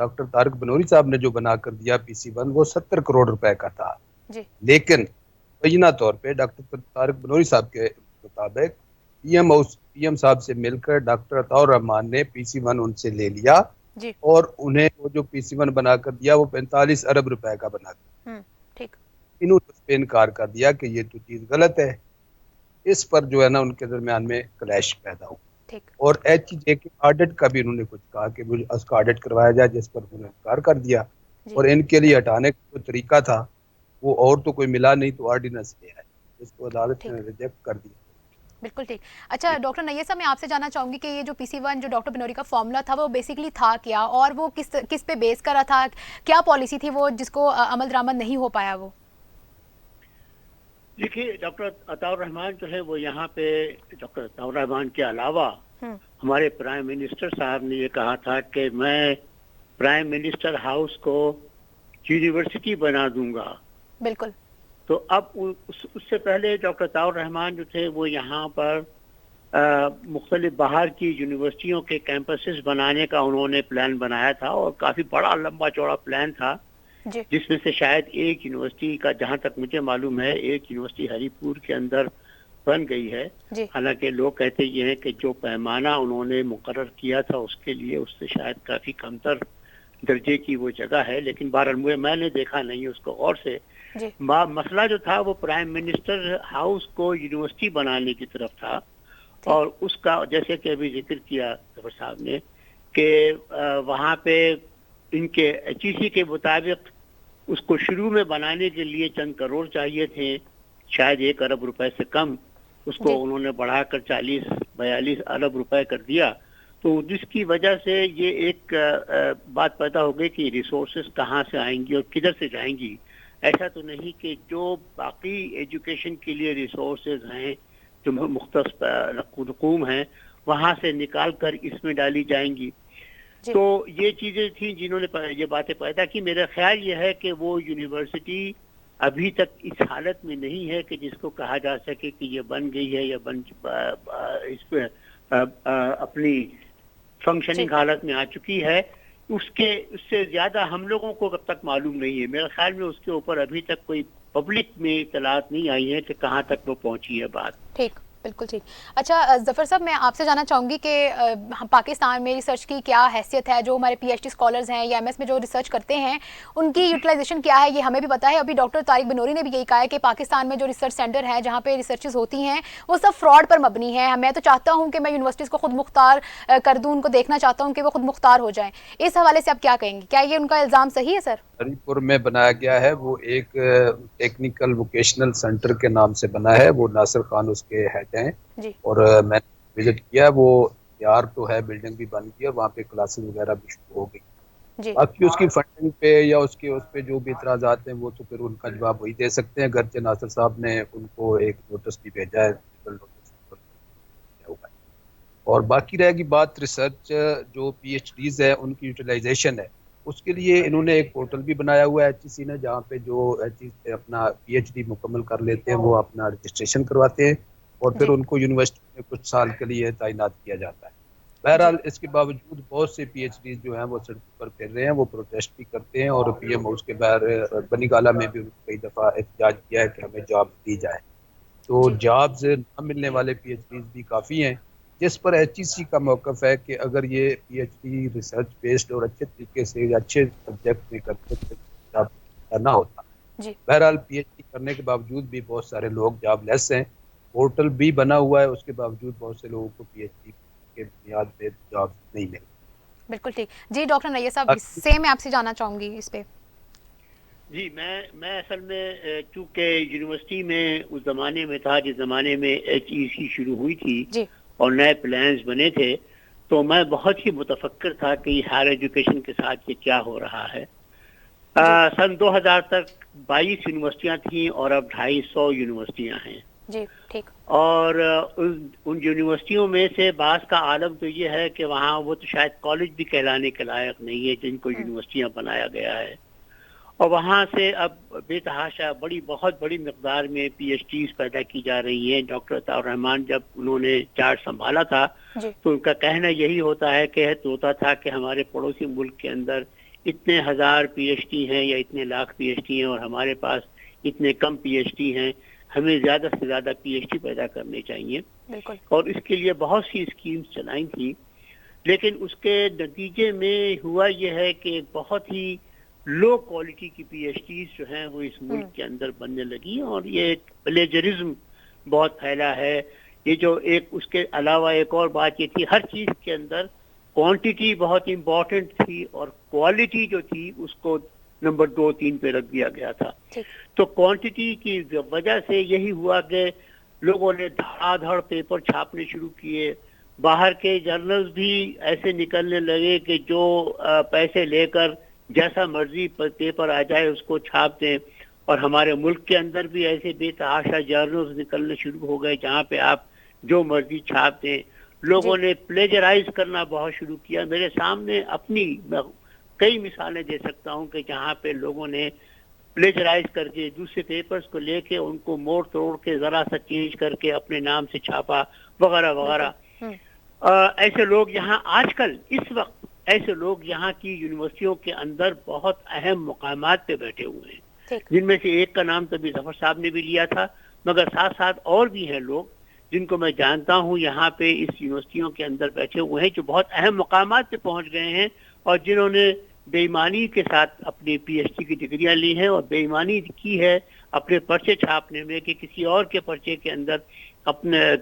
Doctor Tariq Banuri صاحب نے جو بنا کر دیا PC1 وہ 70 کروڑ روپے کا تھا. جی لیکن مبینہ طور پہ ڈاکٹر طارق بنوری صاحب کے مطابق پی ایم صاحب سے مل کر ڈاکٹر عطاء الرحمان نے PC1 ان سے لے لیا جی اور انہیں وہ جو PC1 بنا کر دیا وہ 45 ارب روپے کا بنا دیا. ٹھیک. انہوں نے اس پہ انکار کر دیا کہ یہ تو چیز غلط ہے. اس پر جو ہے نا ان کے درمیان میں کلیش پیدا ہو. ٹھیک. اور HJ کے آڈٹ کا بھی انہوں نے کچھ کہا کہ مجھے اس کا آڈٹ کروایا جائے، جس پر انہوں نے انکار کر دیا. جی. اور ان کے لیے ہٹانے کا جو طریقہ تھا وہ اور تو کوئی ملا نہیں تو آرڈیننس لے آئے، جس کو عدالت نے ریجیکٹ کر دیا. بالکل ٹھیک. اچھا ڈاکٹر نیّر صاحب، میں آپ سے جاننا چاہوں گی کہ یہ جو PC1 جو ڈاکٹر بنوری کا فارمولا تھا وہ بیسیکلی تھا کیا، اور وہ کس پہ بیس کرا تھا، کیا پالیسی تھی وہ جس کو عمل درآمد نہیں ہو پایا وہ؟ دیکھیے، ڈاکٹر عطاء الرحمان جو ہے وہ یہاں پہ ڈاکٹر عطاء الرحمان کے علاوہ ہمارے پرائم منسٹر صاحب نے یہ کہا تھا کہ میں پرائم منسٹر ہاؤس کو یونیورسٹی بنا دوں گا. بالکل. تو اب اس سے پہلے ڈاکٹر عطاء الرحمان جو تھے وہ یہاں پر مختلف باہر کی یونیورسٹیوں کے کیمپسز بنانے کا انہوں نے پلان بنایا تھا، اور کافی بڑا لمبا چوڑا پلان تھا، جس میں سے شاید ایک یونیورسٹی کا، جہاں تک مجھے معلوم ہے، ایک یونیورسٹی ہری پور کے اندر بن گئی ہے. حالانکہ لوگ کہتے یہ ہیں کہ جو پیمانہ انہوں نے مقرر کیا تھا اس کے لیے اس سے شاید کافی کمتر درجے کی وہ جگہ ہے، لیکن بہرحال میں نے دیکھا نہیں اس کو غور سے. مسئلہ جو تھا وہ پرائم منسٹر ہاؤس کو یونیورسٹی بنانے کی طرف تھا، اور اس کا جیسے کہ ابھی ذکر کیا ظفر صاحب نے کہ وہاں پہ ان کے HEC کے مطابق اس کو شروع میں بنانے کے لیے چند کروڑ چاہیے تھے، شاید 1 ارب روپے سے کم. اس کو انہوں نے بڑھا کر 40-42 ارب روپے کر دیا. تو جس کی وجہ سے یہ ایک بات پیدا ہو گئی کہ ریسورسز کہاں سے آئیں گی اور کدھر سے جائیں گی. ایسا تو نہیں کہ جو باقی ایجوکیشن کے لیے ریسورسز ہیں جو مختص رقوم ہیں وہاں سے نکال کر اس میں ڈالی جائیں گی. تو یہ چیزیں تھیں جنہوں نے یہ باتیں پیدا کی. میرا خیال یہ ہے کہ وہ یونیورسٹی ابھی تک اس حالت میں نہیں ہے کہ جس کو کہا جا سکے کہ یہ بن گئی ہے یا اس پہ اپنی فنکشننگ حالت میں آ چکی ہے. اس سے زیادہ ہم لوگوں کو اب تک معلوم نہیں ہے. میرا خیال میں اس کے اوپر ابھی تک کوئی پبلک میں اطلاعات نہیں آئی ہیں کہ کہاں تک وہ پہنچی ہے بات. ٹھیک. بالکل ٹھیک. اچھا ظفر صاحب، میں آپ سے جاننا چاہوں گی کہ پاکستان میں ریسرچ کی کیا حیثیت ہے؟ جو ہمارے PhD اسکالرز ہیں یا MS میں جو ریسرچ کرتے ہیں ان کی یوٹیلائزیشن کیا ہے، یہ ہمیں بھی پتہ ہے. ابھی ڈاکٹر طارق بنوری نے بھی یہی کہا ہے کہ پاکستان میں جو ریسرچ سینٹر ہے جہاں پہ ریسرچز ہوتی ہیں وہ سب فراڈ پر مبنی ہے. میں تو چاہتا ہوں کہ میں یونیورسٹیز کو خود مختار کر دوں، ان کو دیکھنا چاہتا ہوں کہ وہ خود مختار ہو جائیں. اس حوالے سے آپ کیا کہیں گے؟ کیا یہ ان کا الزام صحیح ہے سر؟ ہری پور میں بنایا گیا ہے، وہ ایک ٹیکنیکل ووکیشنل سینٹر کے نام سے بنا ہے. وہ ناصر خان اس کے ہیڈ ہیں. اور میں نے وزٹ کیا، وہ تیار تو ہے، بلڈنگ بھی بن گئی ہے، وہاں پہ کلاسز وغیرہ بھی شروع ہو گئی. باقی اس کی فنڈنگ پہ یا اس پہ جو بھی اعتراضات ہیں وہ تو پھر ان کا جواب وہی دے سکتے ہیں. گرچہ ناصر صاحب نے ان کو ایک نوٹس بھی بھیجا ہے. اور باقی رہے گی بات ریسرچ جو PhDs ہے ان کی یوٹیلائزیشن ہے، اس کے لیے انہوں نے ایک پورٹل بھی بنایا ہوا ہے HEC نے، جہاں پہ جو اپنا PhD مکمل کر لیتے ہیں وہ اپنا رجسٹریشن کرواتے ہیں اور پھر ان کو یونیورسٹی میں کچھ سال کے لیے تعینات کیا جاتا ہے. بہرحال اس کے باوجود بہت سے PhDs جو ہیں وہ سڑکوں پر پھر رہے ہیں، وہ پروٹیسٹ بھی کرتے ہیں، اور PM ہاؤس کے باہر بنی گالہ میں بھی کئی دفعہ احتجاج کیا ہے کہ ہمیں جاب دی جائے. تو جابز نہ ملنے والے PhDs بھی کافی ہیں، جس پر HEC کا موقف ہے کہ اگر یہ PhD ریسرچ بیسڈ اور اچھے طریقے سے اچھے سبجیکٹ میں کرنا ہوتا. بہرحال PhD کرنے کے باوجود بھی بہت سارے لوگ جاب لیس ہیں. پورٹل بھی بنا ہوا ہے، اس کے باوجود بہت سے لوگوں کو PhD کے بنیاد پہ جاب نہیں مل. بالکل ٹھیک. جی ڈاکٹر نیّر صاحب، سیم میں آپ سے جاننا چاہوں گی اس پہ. جی میں اصل میں چونکہ یونیورسٹی میں اس زمانے میں تھا جس زمانے میں HEC شروع ہوئی تھی اور نئے پلانز بنے تھے، تو میں بہت ہی متفکر تھا کہ ہائر ایجوکیشن کے ساتھ یہ کیا ہو رہا ہے. سن 2000 تک 22 یونیورسٹیاں تھیں اور اب 250 یونیورسٹیاں ہیں. جی ٹھیک. اور ان یونیورسٹیوں میں سے بعض کا عالم تو یہ ہے کہ وہاں وہ تو شاید کالج بھی کہلانے کے لائق نہیں ہے جن کو یونیورسٹیاں بنایا گیا ہے. اور وہاں سے اب بے تحاشا بہت بڑی مقدار میں PhDs پیدا کی جا رہی ہیں. ڈاکٹر عطاء الرحمان جب انہوں نے چارج سنبھالا تھا تو ان کا کہنا یہی ہوتا ہے کہ ہمارے پڑوسی ملک کے اندر اتنے ہزار پی ایچ ڈی ہیں یا اتنے لاکھ پی ایچ ڈی ہیں اور ہمارے پاس اتنے کم پی ایچ ڈی ہیں، ہمیں زیادہ سے زیادہ پی ایچ ڈی پیدا کرنے چاہیے. بالکل. اور اس کے لیے بہت سی اسکیمز چلائی تھی، لیکن اس کے نتیجے میں ہوا یہ ہے کہ بہت ہی لو کوالٹی کی پی ایچ ڈیز جو ہیں وہ اس ملک کے اندر بننے لگی، اور یہ ایک پلیجرزم بہت پھیلا ہے. یہ جو ایک اس کے علاوہ ایک اور بات یہ تھی، ہر چیز کے اندر کوانٹٹی بہت امپورٹنٹ تھی اور کوالٹی جو تھی اس کو نمبر 2-3 پہ رکھ دیا گیا تھا. تو کوانٹٹی کی وجہ سے یہی ہوا کہ لوگوں نے دھڑا دھڑ پیپر چھاپنے شروع کیے. باہر کے جرنلز بھی ایسے نکلنے لگے کہ جو پیسے لے کر جیسا مرضی پیپر آ جائے اس کو چھاپ دیں. اور ہمارے ملک کے اندر بھی ایسے بے تحاشا جرنلز نکلنے شروع ہو گئے جہاں پہ آپ جو مرضی چھاپ دیں. لوگوں نے پلیجرائز کرنا بہت شروع کیا. میرے سامنے اپنی کئی مثالیں دے سکتا ہوں کہ جہاں پہ لوگوں نے پلیجرائز کر کے دوسرے پیپرز کو لے کے ان کو موڑ توڑ کے ذرا سا چینج کر کے اپنے نام سے چھاپا وغیرہ وغیرہ. ایسے لوگ یہاں آج کل اس وقت ایسے لوگ یہاں کی یونیورسٹیوں کے اندر بہت اہم مقامات پہ بیٹھے ہوئے ہیں، جن میں سے ایک کا نام تو ابھی ظفر صاحب نے بھی لیا تھا، مگر ساتھ ساتھ اور بھی ہیں لوگ جن کو میں جانتا ہوں یہاں پہ اس یونیورسٹیوں کے اندر بیٹھے ہوئے ہیں جو بہت اہم مقامات پہ پہنچ گئے ہیں اور جنہوں نے بے ایمانی کے ساتھ اپنی پی ایچ ڈی کی ڈگریاں لی ہیں اور بے ایمانی کی ہے اپنے پرچے چھاپنے میں کہ کسی اور کے پرچے کے اندر اپنے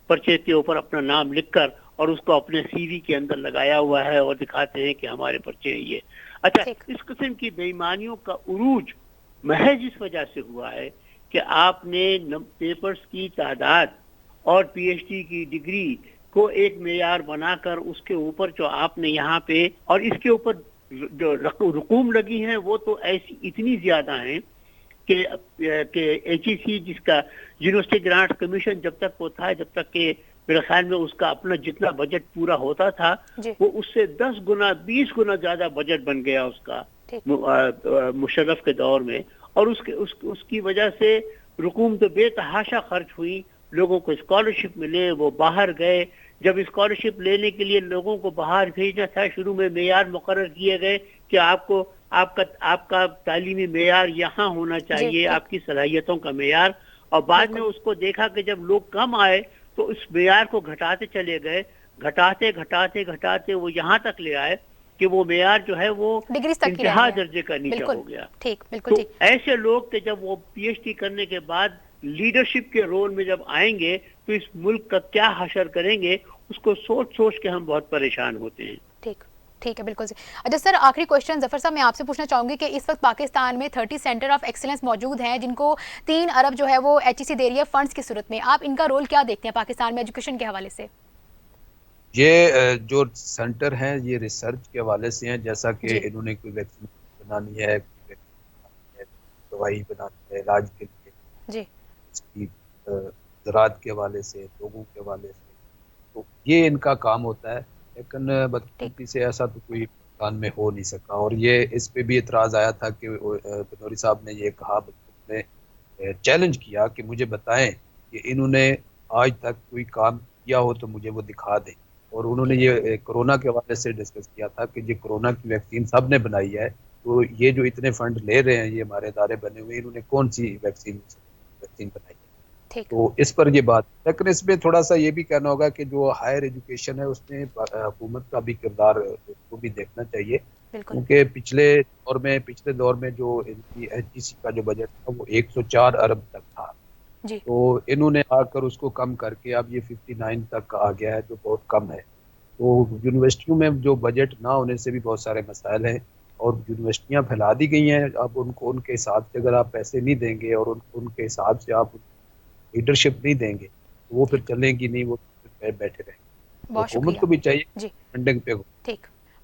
پرچے کے اوپر اپنا نام لکھ کر اور اس کو اپنے سی وی کے اندر لگایا ہوا ہے اور دکھاتے ہیں کہ ہمارے پرچے ہیں یہ. اچھا، اس قسم کی بے ایمانیوں کا عروج محض اس وجہ سے ہوا ہے کہ آپ نے پیپرز کی تعداد اور پی ایچ ڈی کی ڈگری کو ایک معیار بنا کر اس کے اوپر جو آپ نے یہاں پہ اور اس کے اوپر جو رقوم لگی ہیں وہ تو ایسی اتنی زیادہ ہیں کہ ایچ ای سی جس کا یونیورسٹی گرانٹ کمیشن جب تک وہ تھا، جب تک کہ میرے خیال میں اس کا اپنا جتنا بجٹ پورا ہوتا تھا وہ اس سے 10 گنا 20 گنا زیادہ بجٹ بن گیا اس کا مشرف کے دور میں. اور اس کی وجہ سے رقوم تو بے تحاشا خرچ ہوئی، لوگوں کو اسکالرشپ ملے، وہ باہر گئے. جب اسکالرشپ لینے کے لیے لوگوں کو باہر بھیجنا تھا، شروع میں معیار مقرر کیے گئے کہ آپ کا تعلیمی معیار یہاں ہونا چاہیے، آپ کی صلاحیتوں کا معیار. اور بعد میں اس کو دیکھا کہ جب لوگ کم آئے تو اس معیار کو گھٹاتے چلے گئے، گھٹاتے وہ یہاں تک لے آئے کہ وہ معیار جو ہے وہ انتہا درجے کا نیچا ہو گیا. تو ایسے لوگ کہ جب وہ پی ایچ ڈی کرنے کے بعد لیڈرشپ کے رول میں جب آئیں گے تو اس ملک کا کیا حشر کریں گے، اس کو سوچ کے ہم بہت پریشان ہوتے ہیں. ٹھیک ہے، بالکل. اچھا سر، آخری کوشچن ظفر صاحب میں آپ سے پوچھنا چاہوں گی کہ اس وقت پاکستان میں 30 سینٹر آف ایکسیلنس موجود ہیں جن کو 3 ارب جو ہے وہ ایچ ای سی دے رہی ہے فنڈز کی صورت میں. آپ ان کا رول کیا دیکھتے ہیں پاکستان میں ایجوکیشن کے حوالے سے؟ یہ جو سینٹر ہیں یہ ریسرچ کے حوالے سے ہیں، جیسا کہ انہوں نے کوئی ویکسین بنانی ہے، دوائی بنانی ہے علاج کے لیے، اس کی زراعت کے حوالے سے، لوگوں کے حوالے سے، تو یہ ان کا کام ہوتا ہے. لیکن بدقسمتی سے ایسا تو کوئی پاکستان میں ہو نہیں سکا. اور یہ اس پہ بھی اعتراض آیا تھا کہ بنوری صاحب نے یہ کہا، نے چیلنج کیا کہ مجھے بتائیں کہ انہوں نے آج تک کوئی کام کیا ہو تو مجھے وہ دکھا دیں. اور انہوں نے یہ کرونا کے حوالے سے ڈسکس کیا تھا کہ یہ کرونا کی ویکسین سب نے بنائی ہے، تو یہ جو اتنے فنڈ لے رہے ہیں یہ ہمارے ادارے بنے ہوئے، انہوں نے کون سی ویکسین بنائی ہے. تو اس پر یہ بات. لیکن اس میں تھوڑا سا یہ بھی کہنا ہوگا کہ جو ہائر ایجوکیشن ہے اس میں حکومت کا بھی کردار کو بھی دیکھنا چاہیے، کیونکہ پچھلے دور میں جو ان کی ایچ ای سی کا جو بجٹ تھا وہ 104 ارب تک تھا، تو انہوں نے آ کر اس کو کم کر کے اب یہ 59 تک آ گیا ہے، جو بہت کم ہے. تو یونیورسٹیوں میں جو بجٹ نہ ہونے سے بھی بہت سارے مسائل ہیں، اور یونیورسٹیاں پھیلا دی گئی ہیں. اب ان کو ان کے حساب سے اگر آپ پیسے نہیں دیں گے اور ان کے حساب سے آپ لیڈرشپ نہیں دیں گے تو وہ پھر چلیں گی نہیں، وہ بیٹھے رہیں گے. حکومت کو بھی چاہیے فنڈنگ پہ.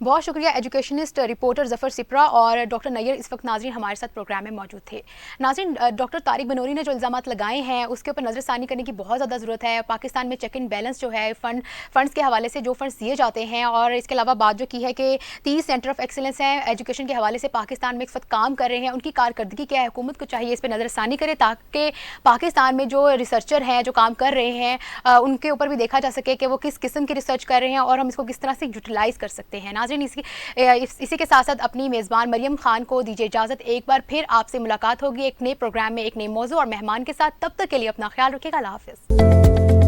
بہت شکریہ. ایجوکیشنسٹ رپورٹر ظفر سپرا اور ڈاکٹر نیئر اس وقت ناظرین ہمارے ساتھ پروگرام میں موجود تھے. ناظرین، ڈاکٹر طارق بنوری نے جو الزامات لگائے ہیں اس کے اوپر نظر ثانی کرنے کی بہت زیادہ ضرورت ہے. پاکستان میں چیک اینڈ بیلنس جو ہے فنڈز کے حوالے سے جو فنڈز دیے جاتے ہیں، اور اس کے علاوہ بات جو کی ہے کہ 30 سینٹر آف ایکسیلنس ہیں ایجوکیشن کے حوالے سے پاکستان میں اس وقت کام کر رہے ہیں، ان کی کارکردگی کیا ہے، حکومت کو چاہیے اس پہ نظر ثانی کرے تاکہ پاکستان میں جو ریسرچر ہیں جو کام کر رہے ہیں ان کے اوپر بھی دیکھا جا سکے کہ وہ کس قسم کی ریسرچ کر رہے ہیں اور ہم اس کو کس طرح سے یوٹیلائز کر سکتے ہیں. ناظرین ناظرین اسی کے ساتھ ساتھ اپنی میزبان مریم خان کو دیجیے اجازت. ایک بار پھر آپ سے ملاقات ہوگی ایک نئے پروگرام میں ایک نئے موضوع اور مہمان کے ساتھ. تب تک کے لیے اپنا خیال رکھیے گا. اللہ حافظ.